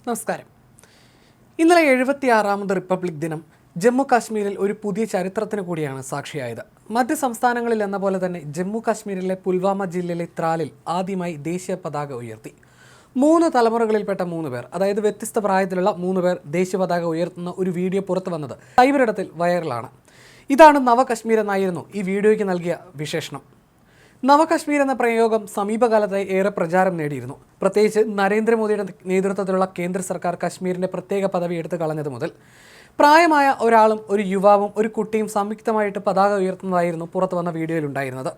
നമസ്കാരം. ഇന്നലെ 76ാമത് റിപ്പബ്ലിക് ദിനം ജമ്മു കാശ്മീരിൽ ഒരു പുതിയ ചരിത്രത്തിന് കൂടിയാണ് സാക്ഷിയായത്. മറ്റ് സംസ്ഥാനങ്ങളിൽ എന്ന പോലെ തന്നെ ജമ്മു കാശ്മീരിലെ പുൽവാമ ജില്ലയിലെ ത്രാലിൽ ആദ്യമായി ദേശീയ പതാക ഉയർത്തി. 3 തലമുറകളിൽപ്പെട്ട 3 പേർ, അതായത് വ്യത്യസ്ത പ്രായത്തിലുള്ള 3 പേർ ദേശീയ പതാക ഉയർത്തുന്ന ഒരു വീഡിയോ പുറത്തു വന്നത് സൈബറിടത്തിൽ വൈറലാണ്. ഇതാണ് നവ കശ്മീർ എന്നായിരുന്നു ഈ വീഡിയോയ്ക്ക് നൽകിയ വിശേഷണം. നവകശ്മീർ എന്ന പ്രയോഗം സമീപകാലത്തായി ഏറെ പ്രചാരം നേടിയിരുന്നു. പ്രത്യേകിച്ച് നരേന്ദ്രമോദിയുടെ നേതൃത്വത്തിലുള്ള കേന്ദ്ര സർക്കാർ കശ്മീരിൻ്റെ പ്രത്യേക പദവി എടുത്തു കളഞ്ഞത് മുതൽ പ്രായമായ ഒരാളും ഒരു യുവാവും ഒരു കുട്ടിയും സംയുക്തമായിട്ട് പതാക ഉയർത്തുന്നതായിരുന്നു പുറത്തു വന്ന വീഡിയോയിലുണ്ടായിരുന്നത്.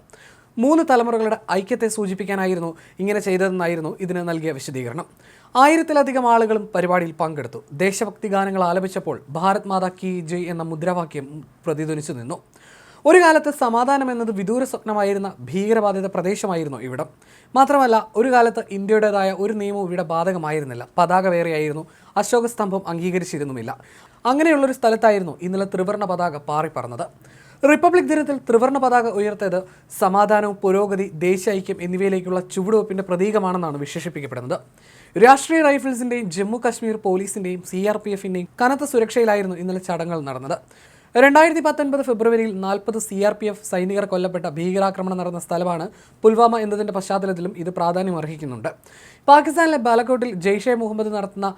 3 തലമുറകളുടെ ഐക്യത്തെ സൂചിപ്പിക്കാനായിരുന്നു ഇങ്ങനെ ചെയ്തതെന്നായിരുന്നു ഇതിന് നൽകിയ വിശദീകരണം. 1000-ലധികം ആളുകളും പരിപാടിയിൽ പങ്കെടുത്തു. ദേശഭക്തി ഗാനങ്ങൾ ആലപിച്ചപ്പോൾ ഭാരത് മാതാ കി ജയ് എന്ന മുദ്രാവാക്യം പ്രതിധ്വനിച്ചു നിന്നു. ഒരു കാലത്ത് സമാധാനം എന്നത് വിദൂര സ്വപ്നമായിരുന്ന ഭീകരബാധിത പ്രദേശമായിരുന്നു ഇവിടം. മാത്രമല്ല, ഒരു കാലത്ത് ഇന്ത്യയുടേതായ ഒരു നിയമവും ഇവിടെ ബാധകമായിരുന്നില്ല. പതാക വേറെയായിരുന്നു, അശോക സ്തംഭം അംഗീകരിച്ചിരുന്നുമില്ല. അങ്ങനെയുള്ളൊരു സ്ഥലത്തായിരുന്നു ഇന്നലെ ത്രിവർണ്ണ പതാക പാറിപ്പറന്നത്. റിപ്പബ്ലിക് ദിനത്തിൽ ത്രിവർണ്ണ പതാക ഉയർത്തിയത് സമാധാനവും പുരോഗതി, ദേശീയ ഐക്യം എന്നിവയിലേക്കുള്ള ചുവടുവെപ്പിൻ്റെ പ്രതീകമാണെന്നാണ് വിശേഷിപ്പിക്കപ്പെടുന്നത്. രാഷ്ട്രീയ റൈഫിൾസിൻ്റെയും ജമ്മു കാശ്മീർ പോലീസിൻ്റെയും CRPFിൻ്റെയും കനത്ത സുരക്ഷയിലായിരുന്നു ഇന്നലെ ചടങ്ങുകൾ നടന്നത്. 2019 ഫെബ്രുവരിയിൽ 40 CRPF സൈനികർ കൊല്ലപ്പെട്ട ഭീകരാക്രമണം നടന്ന സ്ഥലമാണ് പുൽവാമ എന്നതിൻ്റെ പശ്ചാത്തലത്തിലും ഇത് പ്രാധാന്യം അർഹിക്കുന്നുണ്ട്. പാകിസ്ഥാനിലെ ബാലക്കോട്ടിൽ ജെയ്ഷെ മുഹമ്മദ് നടത്തുന്ന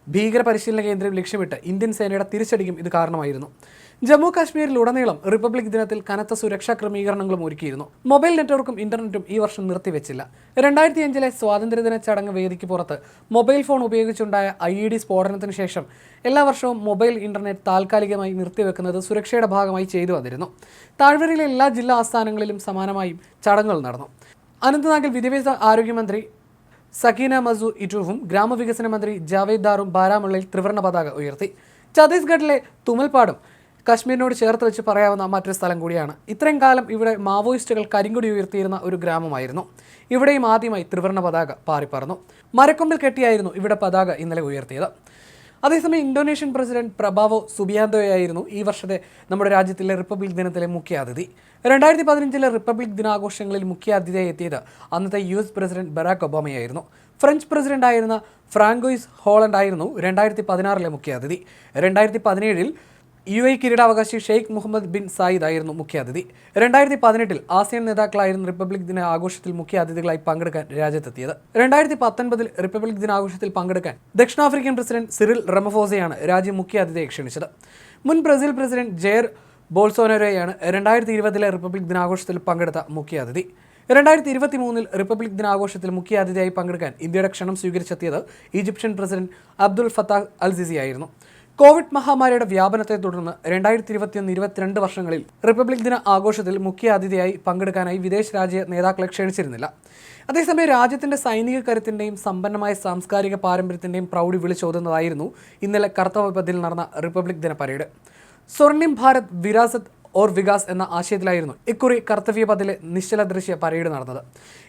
ഭീകര പരിശീലന കേന്ദ്രം ലക്ഷ്യമിട്ട് ഇന്ത്യൻ സേനയുടെ തിരിച്ചടിക്കും ഇത് കാരണമായിരുന്നു. ജമ്മു കാശ്മീരിലുടനീളം റിപ്പബ്ലിക് ദിനത്തിൽ കനത്ത സുരക്ഷാ ക്രമീകരണങ്ങളും ഒരുക്കിയിരുന്നു. മൊബൈൽ നെറ്റ്വർക്കും ഇന്റർനെറ്റും ഈ വർഷം നിർത്തിവെച്ചില്ല. 2005-ലെ സ്വാതന്ത്ര്യദിന ചടങ്ങ് വേദിക്ക് പുറത്ത് മൊബൈൽ ഫോൺ ഉപയോഗിച്ചുണ്ടായ IED സ്ഫോടനത്തിന് ശേഷം എല്ലാ വർഷവും മൊബൈൽ ഇന്റർനെറ്റ് താൽക്കാലികമായി നിർത്തിവെക്കുന്നത് സുരക്ഷയുടെ ഭാഗമായി ചെയ്തു വന്നിരുന്നു. താഴ്വരയിലെ എല്ലാ ജില്ലാ ആസ്ഥാനങ്ങളിലും സമാനമായും ചടങ്ങുകൾ നടന്നു. അനന്ത്നാഗിൽ വിദ്യാഭ്യാസ ആരോഗ്യമന്ത്രി സക്കീന മസൂദ് ഇറ്റൂവും ഗ്രാമവികസന മന്ത്രി ജാവേദ് ദാറും ബാരാമുള്ളയിൽ ത്രിവർണ്ണ പതാക ഉയർത്തി. ഛത്തീസ്ഗഡിലെ തുമൽപാടും കശ്മീരിനോട് ചേർത്ത് വെച്ച് പറയാവുന്ന മറ്റൊരു സ്ഥലം കൂടിയാണ്. ഇത്രയും കാലം ഇവിടെ മാവോയിസ്റ്റുകൾ കരിങ്കൊടി ഉയർത്തിയിരുന്ന ഒരു ഗ്രാമമായിരുന്നു. ഇവിടെയും ആദ്യമായി ത്രിവർണ്ണ പതാക പാറിപ്പറന്നു. മരക്കൊമ്പിൽ കെട്ടിയായിരുന്നു ഇവിടെ പതാക ഇന്നലെ ഉയർത്തിയത്. അതേസമയം ഇന്തോനേഷ്യൻ പ്രസിഡന്റ് പ്രബാവോ സുബിയാന്തോയായിരുന്നു ഈ വർഷത്തെ നമ്മുടെ രാജ്യത്തിലെ റിപ്പബ്ലിക് ദിനത്തിലെ മുഖ്യ അതിഥി. 2015-ലെ റിപ്പബ്ലിക് ദിനാഘോഷങ്ങളിൽ മുഖ്യ അതിഥിയായി എത്തിയത് അന്നത്തെ US പ്രസിഡന്റ് ബറാക് ഒബാമയായിരുന്നു. ഫ്രഞ്ച് പ്രസിഡന്റായിരുന്ന ഫ്രാങ്കോയിസ് ഹോളണ്ട് ആയിരുന്നു 2016-ലെ മുഖ്യ അതിഥി. 2017-ൽ UAE കിരീടാവകാശി ഷെയ്ഖ് മുഹമ്മദ് ബിൻ സായിദ് ആയിരുന്നു മുഖ്യാതിഥി. 2018-ൽ ആസിയൻ നേതാക്കളായിരുന്നു റിപ്പബ്ലിക് ദിന ആഘോഷത്തിൽ മുഖ്യ അതിഥികളായി പങ്കെടുക്കാൻ രാജ്യത്തെത്തിയത്. 2019-ൽ റിപ്പബ്ലിക് ദിനാഘോഷത്തിൽ പങ്കെടുക്കാൻ ദക്ഷിണാഫ്രിക്കൻ പ്രസിഡന്റ് സിറിൽ റമഫോസയാണ് രാജ്യം മുഖ്യ അതിഥിയെ ക്ഷണിച്ചത്. മുൻ ബ്രസീൽ പ്രസിഡന്റ് ജെയർ ബോൾസോനാരോയാണ് 2020-ലെ റിപ്പബ്ലിക് ദിനാഘോഷത്തിൽ പങ്കെടുത്ത മുഖ്യ അതിഥി. 2023-ൽ റിപ്പബ്ലിക് ദിനാഘോഷത്തിൽ മുഖ്യ അതിഥിയായി പങ്കെടുക്കാൻ ഇന്ത്യയുടെ ക്ഷണം സ്വീകരിച്ചെത്തിയത് Egyptian president Abdul Fattah al Sisi ആയിരുന്നു. കോവിഡ് മഹാമാരിയുടെ വ്യാപനത്തെ തുടർന്ന് 2021-22 വർഷങ്ങളിൽ റിപ്പബ്ലിക് ദിന ആഘോഷത്തിൽ മുഖ്യ അതിഥിയായി പങ്കെടുക്കാനായി വിദേശ രാജ്യ നേതാക്കളെ ക്ഷണിച്ചിരുന്നില്ല. അതേസമയം രാജ്യത്തിൻ്റെ സൈനിക കരുത്തിൻ്റെയും സമ്പന്നമായ സാംസ്കാരിക പാരമ്പര്യത്തിൻ്റെയും പ്രൗഢി വിളിച്ചോതുന്നതായിരുന്നു ഇന്നലെ കർത്തവ്യപഥിൽ നടന്ന റിപ്പബ്ലിക് ദിന പരേഡ്. സ്വർണിം ഭാരത് വിരാസത് ഓർ വികാസ് എന്ന ആശയത്തിലായിരുന്നു ഇക്കുറി കർത്തവ്യപഥിലെ നിശ്ചല ദൃശ്യ പരേഡ് നടന്നത്.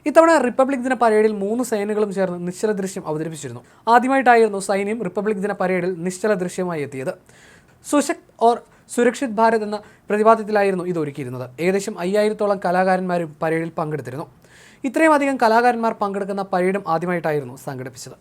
ഇത്തവണ റിപ്പബ്ലിക് ദിന പരേഡിൽ 3 സേനകളും ചേർന്ന് നിശ്ചല ദൃശ്യം അവതരിപ്പിച്ചിരുന്നു. ആദ്യമായിട്ടായിരുന്നു സൈന്യം റിപ്പബ്ലിക് ദിന പരേഡിൽ നിശ്ചല ദൃശ്യമായി എത്തിയത്. സുശക്ത് ഓർ സുരക്ഷിത് ഭാരത് എന്ന പ്രതിപാദ്യത്തിലായിരുന്നു ഇത് ഒരുക്കിയിരുന്നത്. ഏകദേശം 5000-ഓളം കലാകാരന്മാരും പരേഡിൽ പങ്കെടുത്തിരുന്നു. ഇത്രയും അധികം കലാകാരന്മാർ പങ്കെടുക്കുന്ന പരേഡും ആദ്യമായിട്ടായിരുന്നു സംഘടിപ്പിച്ചത്.